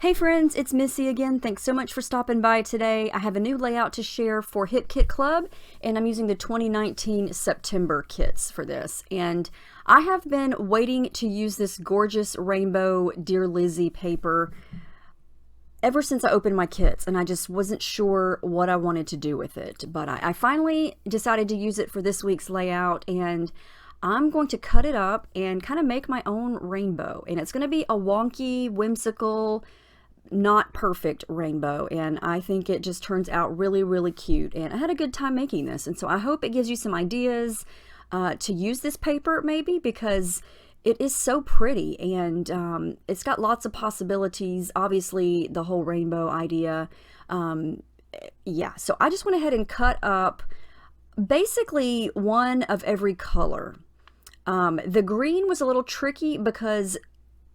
Hey friends, it's Missy again. Thanks so much for stopping by today. I have a new layout to share for Hip Kit Club, and I'm using the 2019 September kits for this. And I have been waiting to use this gorgeous rainbow Dear Lizzy paper ever since I opened my kits, and I just wasn't sure what I wanted to do with it. But I finally decided to use it for this week's layout, and I'm going to cut it up and kind of make my own rainbow. And it's going to be a wonky, whimsical, not perfect rainbow, and I think it just turns out really, really cute. And I had a good time making this, and so I hope it gives you some ideas to use this paper maybe, because it is so pretty, and it's got lots of possibilities. Obviously the whole rainbow idea, yeah, so I just went ahead and cut up basically one of every color. The green was a little tricky because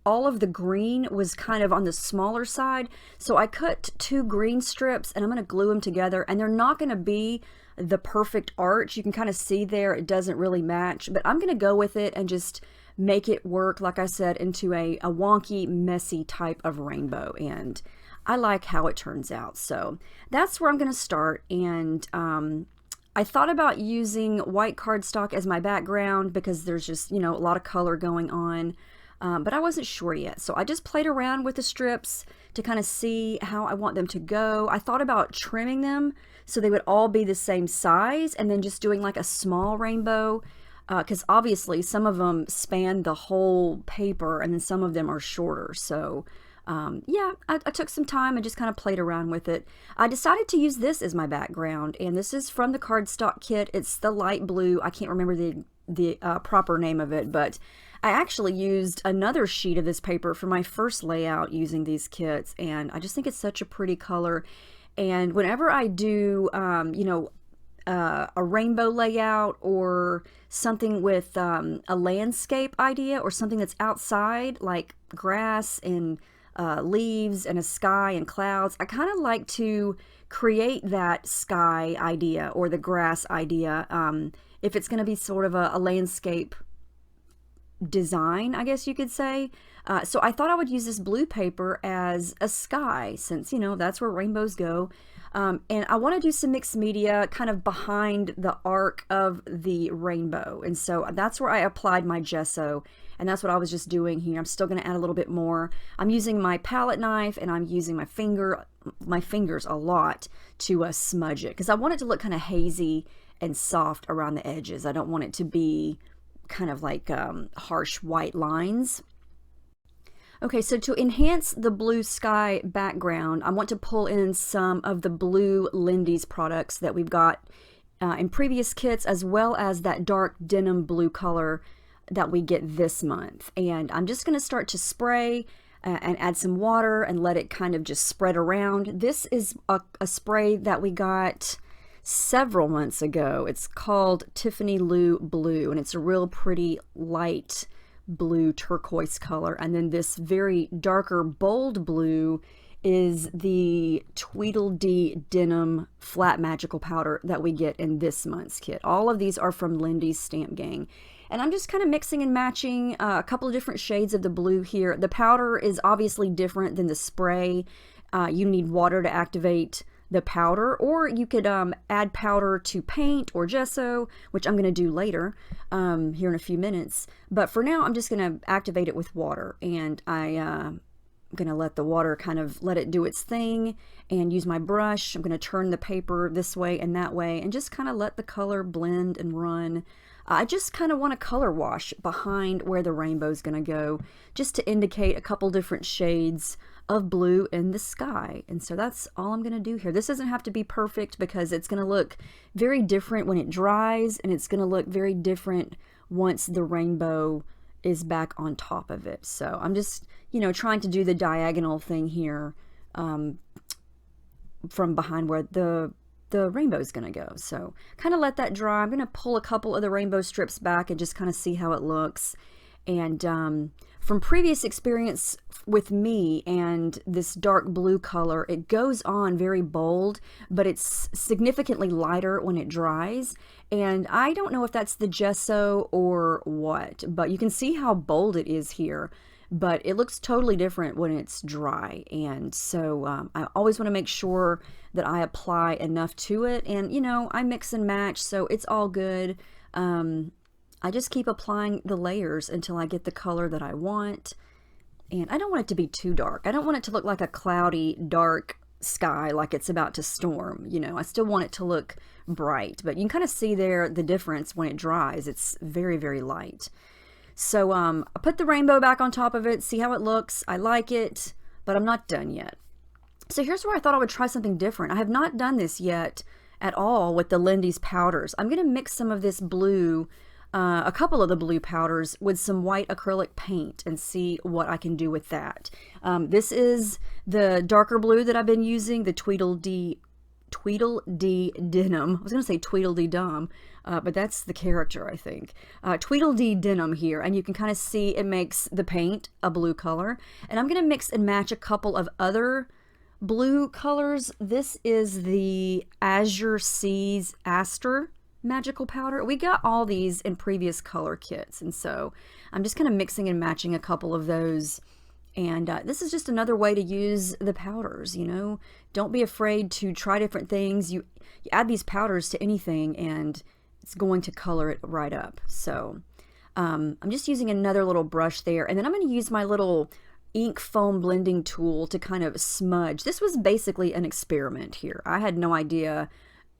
all of the green was kind of on the smaller side, so I cut 2 green strips and I'm going to glue them together, and they're not going to be the perfect arch. You can kind of see there it doesn't really match, but I'm going to go with it and just make it work, like I said, into a wonky, messy type of rainbow, and I like how it turns out. So that's where I'm going to start. And I thought about using white cardstock as my background because there's just, you know, a lot of color going on. But I wasn't sure yet, so I just played around with the strips to kind of see how I want them to go. I thought about trimming them so they would all be the same size, and then just doing like a small rainbow, because obviously some of them span the whole paper and then some of them are shorter. So yeah, I took some time and just kind of played around with it. I decided to use this as my background, and this is from the cardstock kit. It's the light blue. I can't remember the proper name of it, but I actually used another sheet of this paper for my first layout using these kits, and I just think it's such a pretty color. And whenever I do, you know, a rainbow layout or something with a landscape idea or something that's outside, like grass and leaves and a sky and clouds, I kind of like to create that sky idea or the grass idea if it's going to be sort of a landscape design, I guess you could say. So I thought I would use this blue paper as a sky, since, you know, that's where rainbows go. And I want to do some mixed media kind of behind the arc of the rainbow. And so that's where I applied my gesso. And that's what I was just doing here. I'm still going to add a little bit more. I'm using my palette knife, and I'm using my fingers a lot to smudge it, because I want it to look kind of hazy and soft around the edges. I don't want it to be kind of like harsh white lines. Okay, so to enhance the blue sky background, I want to pull in some of the blue Lindy's products that we've got in previous kits, as well as that dark denim blue color that we get this month. And I'm just going to start to spray and add some water and let it kind of just spread around. This is a spray that we got several months ago. It's called Tiffany Lou Blue, and it's a real pretty light blue turquoise color. And then this very darker bold blue is the Tweedledee Denim Flat Magical Powder that we get in this month's kit. All of these are from Lindy's Stamp Gang. And I'm just kind of mixing and matching a couple of different shades of the blue here. The powder is obviously different than the spray. You need water to activate the powder, or you could add powder to paint or gesso, which I'm going to do later here in a few minutes. But for now, I'm just going to activate it with water, and I'm going to let the water kind of let it do its thing, and use my brush. I'm going to turn the paper this way and that way, and just kind of let the color blend and run. I just kind of want to color wash behind where the rainbow is going to go, just to indicate a couple different shades of blue in the sky. And so that's all I'm going to do here. This doesn't have to be perfect, because it's going to look very different when it dries, and it's going to look very different once the rainbow is back on top of it. So I'm just, you know, trying to do the diagonal thing here from behind where the rainbow is going to go. So kind of let that dry. I'm going to pull a couple of the rainbow strips back and just kind of see how it looks. And from previous experience with me and this dark blue color, it goes on very bold, but it's significantly lighter when it dries. And I don't know if that's the gesso or what, but you can see how bold it is here. but it looks totally different when it's dry. And so I always want to make sure that I apply enough to it, and you know, I mix and match, so it's all good. I just keep applying the layers until I get the color that I want. And I don't want it to be too dark. I don't want it to look like a cloudy, dark sky, like it's about to storm. You know, I still want it to look bright, but you can kind of see there the difference when it dries. It's very, very light. So I put the rainbow back on top of it, see how it looks. I like it, but I'm not done yet. So here's where I thought I would try something different. I have not done this yet at all with the Lindy's powders. I'm going to mix some of this blue, a couple of the blue powders, with some white acrylic paint and see what I can do with that. This is the darker blue that I've been using, the Tweedledee Denim. I was going to say Tweedledee Dum, but that's the character, I think. Tweedledee Denim here, and you can kind of see it makes the paint a blue color. And I'm going to mix and match a couple of other blue colors. This is the Azure Seas Aster magical powder. We got all these in previous color kits, and so I'm just kind of mixing and matching a couple of those. And this is just another way to use the powders, you know. Don't be afraid to try different things. You add these powders to anything and it's going to color it right up. So I'm just using another little brush there, and then I'm going to use my little ink foam blending tool to kind of smudge. This was basically an experiment here. I had no idea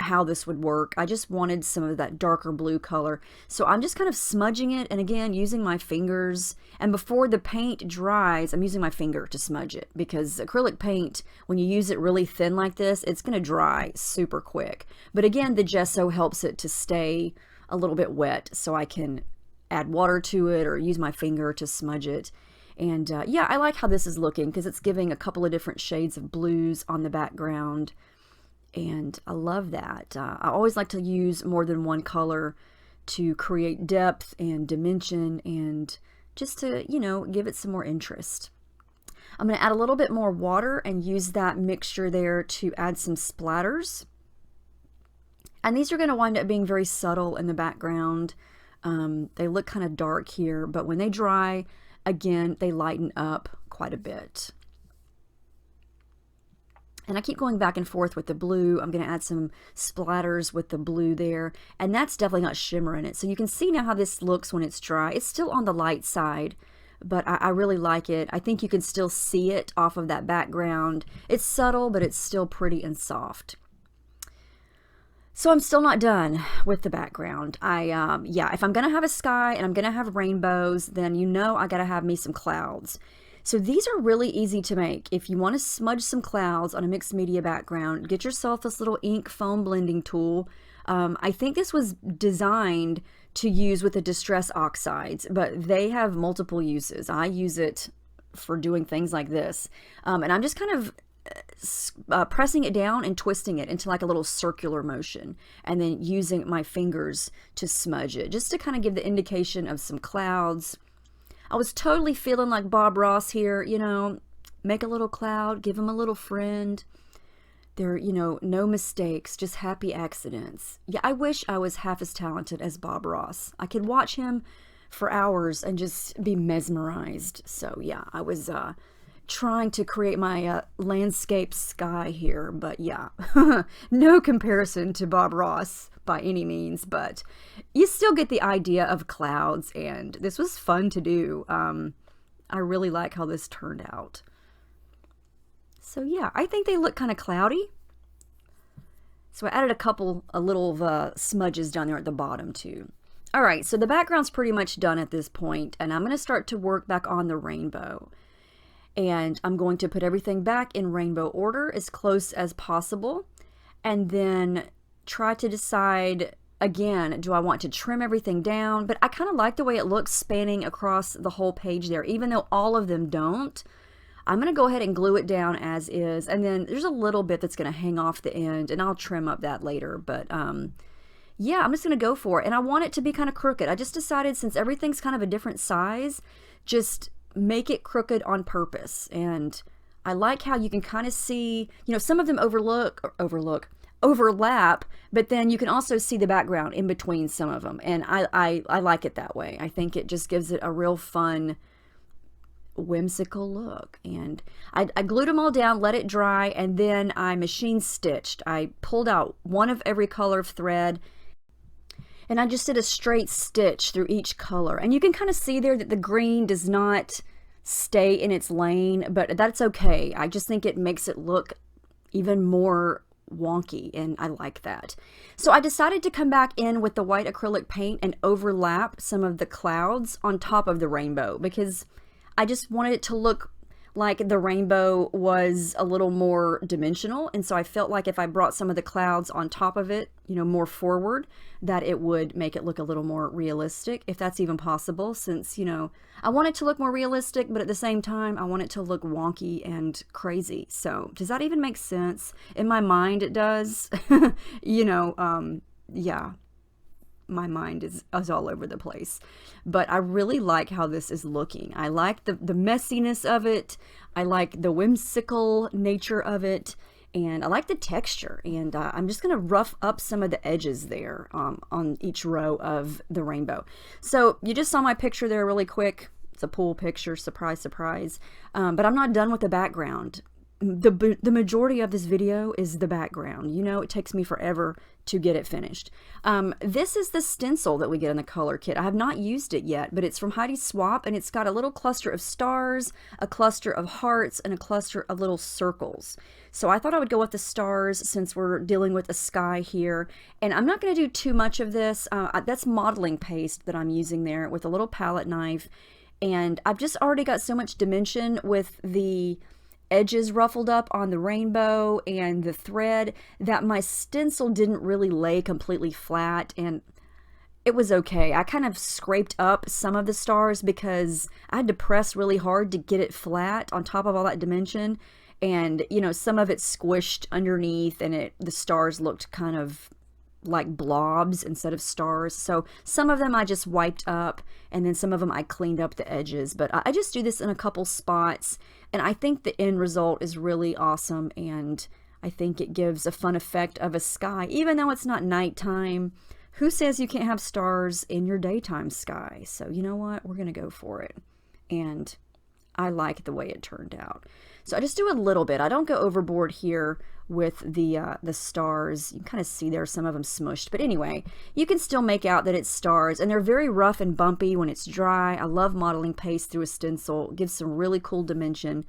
how this would work. I just wanted some of that darker blue color. So I'm just kind of smudging it, and again, using my fingers. And before the paint dries, I'm using my finger to smudge it, because acrylic paint, when you use it really thin like this, it's going to dry super quick. But again, the gesso helps it to stay a little bit wet, so I can add water to it or use my finger to smudge it. And yeah, I like how this is looking, because it's giving a couple of different shades of blues on the background. And I love that. I always like to use more than one color to create depth and dimension, and just to, you know, give it some more interest. I'm going to add a little bit more water and use that mixture there to add some splatters. And these are going to wind up being very subtle in the background. They look kind of dark here, but when they dry, again, they lighten up quite a bit. And I keep going back and forth with the blue. I'm going to add some splatters with the blue there. And that's definitely got shimmer in it. So you can see now how this looks when it's dry. It's still on the light side, but I really like it. I think you can still see it off of that background. It's subtle, but it's still pretty and soft. So I'm still not done with the background. Yeah, if I'm going to have a sky and I'm going to have rainbows, then you know I got to have me some clouds. So these are really easy to make. If you want to smudge some clouds on a mixed media background, get yourself this little ink foam blending tool. I think this was designed to use with the distress oxides, but they have multiple uses. I use it for doing things like this. And I'm just kind of pressing it down and twisting it into like a little circular motion, and then using my fingers to smudge it, just to kind of give the indication of some clouds. I was totally feeling like Bob Ross here, you know, make a little cloud, give him a little friend. There, you know, no mistakes, just happy accidents. Yeah, I wish I was half as talented as Bob Ross. I could watch him for hours and just be mesmerized. So yeah, I was trying to create my landscape sky here, but yeah, no comparison to Bob Ross by any means, but you still get the idea of clouds, and this was fun to do. I really like how this turned out. So yeah, I think they look kind of cloudy. So I added a little smudges down there at the bottom too. All right, so the background's pretty much done at this point, and I'm going to start to work back on the rainbow. And I'm going to put everything back in rainbow order as close as possible, and then try to decide again, do I want to trim everything down? But I kind of like the way it looks spanning across the whole page there, even though all of them don't. I'm going to go ahead and glue it down as is, and then there's a little bit that's going to hang off the end, and I'll trim up that later. But yeah, I'm just going to go for it, and I want it to be kind of crooked. I just decided, since everything's kind of a different size, just make it crooked on purpose. And I like how you can kind of see, you know, some of them overlap, but then you can also see the background in between some of them, and I like it that way. I think it just gives it a real fun whimsical look. And I glued them all down, let it dry, and then I machine stitched. I pulled out one of every color of thread, and I just did a straight stitch through each color. And you can kind of see there that the green does not stay in its lane, but that's okay. I just think it makes it look even more wonky, and I like that. So I decided to come back in with the white acrylic paint and overlap some of the clouds on top of the rainbow, because I just wanted it to look like the rainbow was a little more dimensional. And so I felt like if I brought some of the clouds on top of it, you know, more forward, that it would make it look a little more realistic, if that's even possible, since, you know, I want it to look more realistic, but at the same time, I want it to look wonky and crazy. So does that even make sense? In my mind, it does. You know, yeah. My mind is all over the place, but I really like how this is looking. I like the messiness of it. I like the whimsical nature of it, and I like the texture. And I'm just going to rough up some of the edges there on each row of the rainbow. So you just saw my picture there really quick. It's a pool picture, surprise, surprise. But I'm not done with the background. The majority of this video is the background. You know, it takes me forever to get it finished. This is the stencil that we get in the color kit. I have not used it yet, but it's from Heidi Swap, and it's got a little cluster of stars, a cluster of hearts, and a cluster of little circles. So I thought I would go with the stars since we're dealing with a sky here. And I'm not going to do too much of this. That's modeling paste that I'm using there with a little palette knife. And I've just already got so much dimension with the edges ruffled up on the rainbow and the thread that my stencil didn't really lay completely flat, and it was okay. I kind of scraped up some of the stars because I had to press really hard to get it flat on top of all that dimension, and you know, some of it squished underneath, and the stars looked kind of like blobs instead of stars. So some of them I just wiped up, and then some of them I cleaned up the edges. But I just do this in a couple spots, and I think the end result is really awesome, and I think it gives a fun effect of a sky, even though it's not nighttime. Who says you can't have stars in your daytime sky? So you know what? We're gonna go for it. And I like the way it turned out. So I just do a little bit. I don't go overboard here with the stars. You can kind of see there some of them smushed. But anyway, you can still make out that it's stars. And they're very rough and bumpy when it's dry. I love modeling paste through a stencil. It gives some really cool dimension.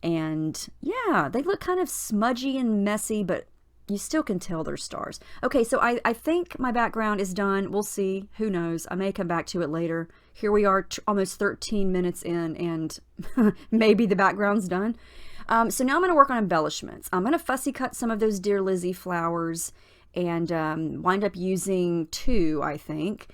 And yeah, they look kind of smudgy and messy, but you still can tell they're stars. Okay, so I think my background is done. We'll see. Who knows? I may come back to it later. Here we are almost 13 minutes in, and maybe the background's done. So now I'm going to work on embellishments. I'm going to fussy cut some of those Dear Lizzie flowers and wind up using 2, I think.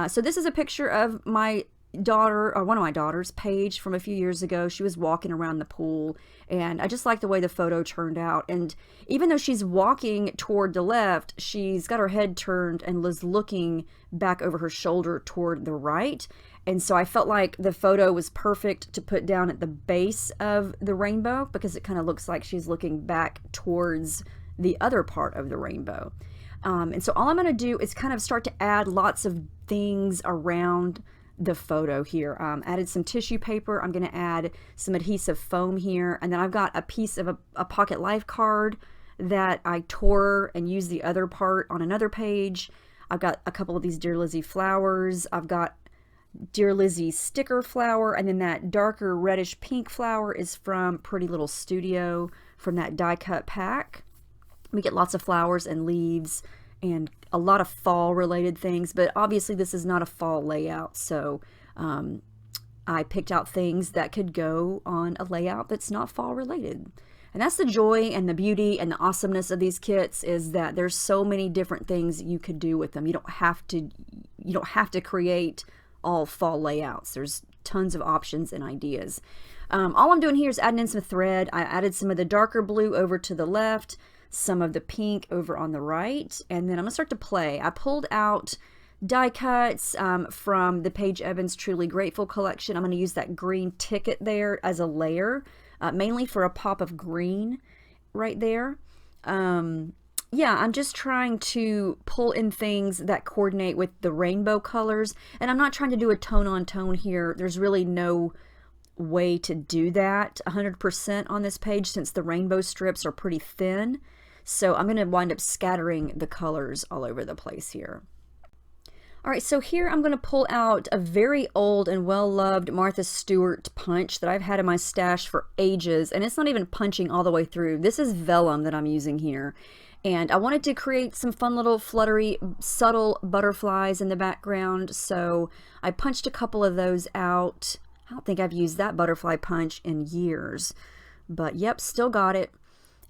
So this is a picture of my daughter, or one of my daughters, Paige, from a few years ago. She was walking around the pool, and I just like the way the photo turned out. And even though she's walking toward the left, she's got her head turned and is looking back over her shoulder toward the right. And so I felt like the photo was perfect to put down at the base of the rainbow, because it kind of looks like she's looking back towards the other part of the rainbow. And so all I'm going to do is kind of start to add lots of things around the photo here. Added some tissue paper. I'm going to add some adhesive foam here, and then I've got a piece of a pocket life card that I tore and used the other part on another page. I've got a couple of these Dear Lizzie flowers. I've got Dear Lizzie sticker flower, and then that darker reddish pink flower is from Pretty Little Studio from that die cut pack. We get lots of flowers and leaves and a lot of fall related things, but obviously this is not a fall layout, so I picked out things that could go on a layout that's not fall related. And that's the joy and the beauty and the awesomeness of these kits, is that there's so many different things you could do with them. You don't have to create all fall layouts. There's tons of options and ideas. All I'm doing here is adding in some thread. I added some of the darker blue over to the left, some of the pink over on the right, and then I'm gonna start to play. I pulled out die cuts from the Paige Evans Truly Grateful collection. I'm gonna use that green ticket there as a layer, mainly for a pop of green right there. Yeah, I'm just trying to pull in things that coordinate with the rainbow colors, and I'm not trying to do a tone on tone here. There's really no way to do that 100% on this page since the rainbow strips are pretty thin. So I'm going to wind up scattering the colors all over the place here. All right, so here I'm going to pull out a very old and well-loved Martha Stewart punch that I've had in my stash for ages, and it's not even punching all the way through. This is vellum that I'm using here, and I wanted to create some fun little fluttery, subtle butterflies in the background, so I punched a couple of those out. I don't think I've used that butterfly punch in years, but yep, still got it.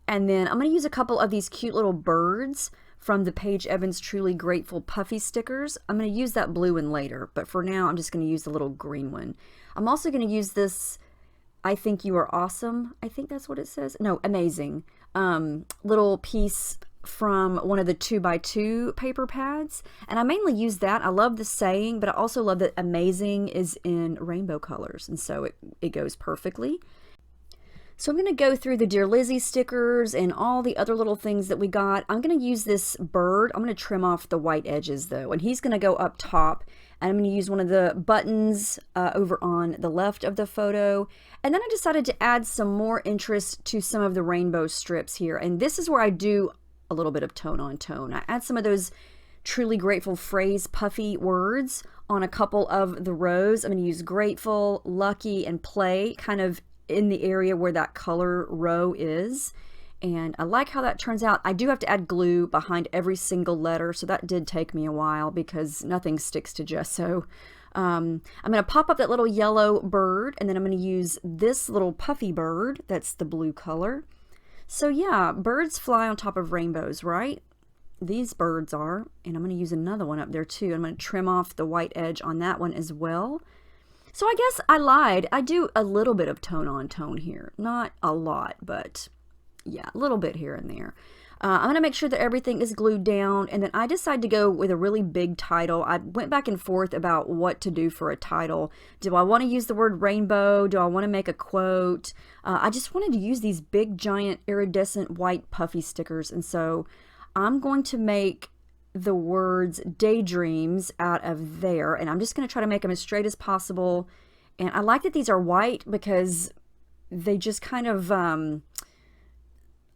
And then I'm going to use a couple of these cute little birds from the Paige Evans Truly Grateful Puffy stickers. I'm going to use that blue one later, but for now I'm just going to use the little green one. I'm also going to use this I Think You Are Awesome, I think that's what it says. No, Amazing. Little piece from one of the 2x2 paper pads, and I mainly use that. I love the saying, but I also love that Amazing is in rainbow colors, and so it goes perfectly. So I'm going to go through the Dear Lizzie stickers and all the other little things that we got. I'm going to use this bird. I'm going to trim off the white edges though, and he's going to go up top. And I'm going to use one of the buttons over on the left of the photo. And then I decided to add some more interest to some of the rainbow strips here. And this is where I do a little bit of tone on tone. I add some of those Truly Grateful phrase puffy words on a couple of the rows. I'm going to use grateful, lucky, and play kind of in the area where that color row is, and I like how that turns out. I do have to add glue behind every single letter, so that did take me a while because nothing sticks to gesso. I'm going to pop up that little yellow bird, and then I'm going to use this little puffy bird that's the blue color. So yeah, birds fly on top of rainbows, right? These birds are, and I'm going to use another one up there too. I'm going to trim off the white edge on that one as well. So I guess I lied. I do a little bit of tone on tone here. Not a lot, but yeah, a little bit here and there. I'm going to make sure that everything is glued down, and then I decided to go with a really big title. I went back and forth about what to do for a title. Do I want to use the word rainbow? Do I want to make a quote? I just wanted to use these big, giant, iridescent white puffy stickers, and so I'm going to make the words daydreams out of there, and I'm just going to try to make them as straight as possible. And I like that these are white because they just kind of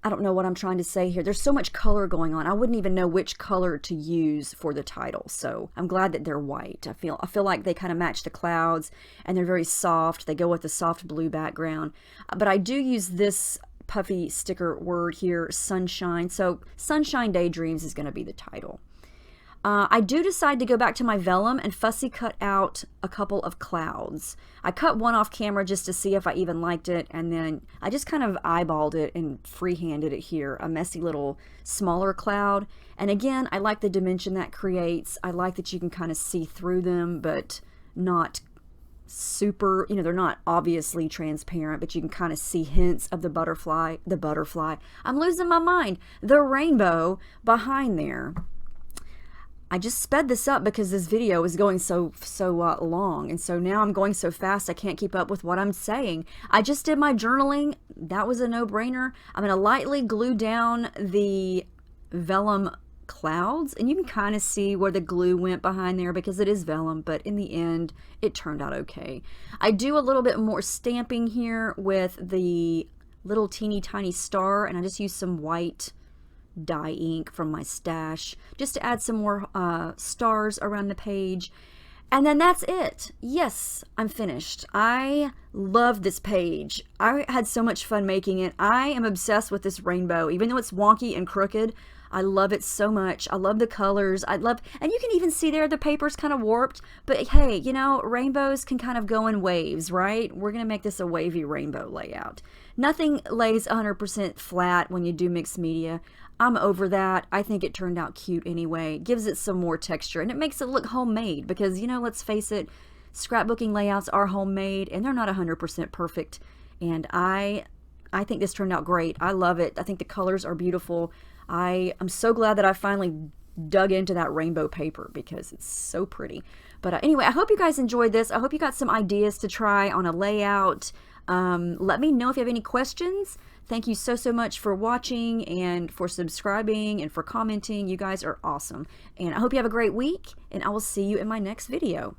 I don't know what I'm trying to say here. There's so much color going on. I wouldn't even know which color to use for the title. So I'm glad that they're white. I feel like they kind of match the clouds, and they're very soft. They go with the soft blue background. But I do use this puffy sticker word here, sunshine. So Sunshine Daydreams is going to be the title. I do decide to go back to my vellum and fussy cut out a couple of clouds. I cut one off camera just to see if I even liked it, and then I just kind of eyeballed it and freehanded it here, a messy little smaller cloud. And again, I like the dimension that creates. I like that you can kind of see through them, but not super, you know, they're not obviously transparent, but you can kind of see hints of the butterfly, I'm losing my mind, the rainbow behind there. I just sped this up because this video is going so long, and so now I'm going so fast I can't keep up with what I'm saying. I just did my journaling. That was a no-brainer. I'm going to lightly glue down the vellum clouds, and you can kind of see where the glue went behind there because it is vellum, but in the end it turned out okay. I do a little bit more stamping here with the little teeny tiny star, and I just use some white dye ink from my stash just to add some more stars around the page. And then that's it. Yes, I'm finished. I love this page. I had so much fun making it. I am obsessed with this rainbow. Even though it's wonky and crooked, I love it so much. I love the colors. And you can even see there the paper's kind of warped, but hey, you know, rainbows can kind of go in waves, right? We're gonna make this a wavy rainbow layout. Nothing lays 100% flat when you do mixed media. I'm over that. I think it turned out cute anyway. It gives it some more texture, and it makes it look homemade because, you know, let's face it, scrapbooking layouts are homemade and they're not 100% perfect. And I think this turned out great. I love it. I think the colors are beautiful. I'm so glad that I finally dug into that rainbow paper because it's so pretty. But anyway, I hope you guys enjoyed this. I hope you got some ideas to try on a layout. Let me know if you have any questions. Thank you so much for watching and for subscribing and for commenting. You guys are awesome. And I hope you have a great week, and I will see you in my next video.